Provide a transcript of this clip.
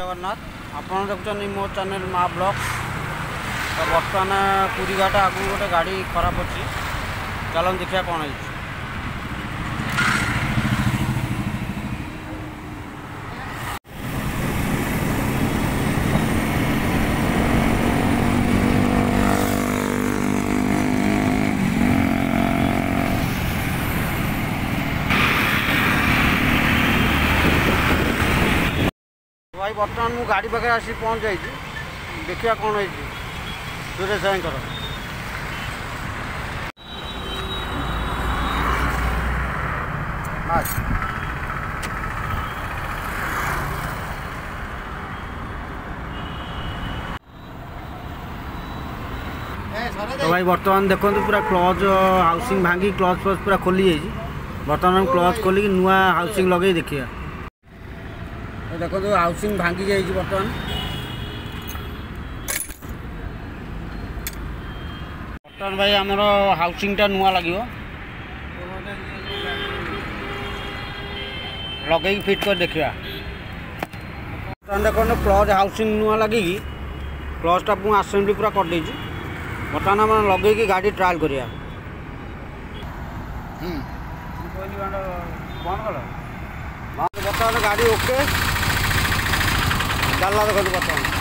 जगन्नाथ आपन देखुं मो चैनल माँ ब्लॉग। तो बर्तमान पुरी घाट आगु गोटे गाड़ी खराब अच्छी चलन देखिए कौन है। भाई बर्तमान मु गाड़ी पाखे आसी पहुँच जाइए देखिए कौन है सुरेश भाई तो भाई बर्तमान देखो पूरा क्लच हाउसिंग भांगी क्लच फ्लच पूरा खोली जाइए। बर्तमान क्लच खोलिक नुआ हाउसिंग लगे देखिए। देखो हाउसिंग भांगी जाइए बर्तमान भाई आमर हाउसिंगटा नुआ लगे लगे फिट कर देखा। देखो क्लच हाउसिंग नुआ लगे क्लचटा मुझे आसेंबली पूरा कर देछि। बर्तमान आम लगे गाड़ी ट्रायल करिया। बर्तमान गाड़ी ओके चलना देखो बर्तमान।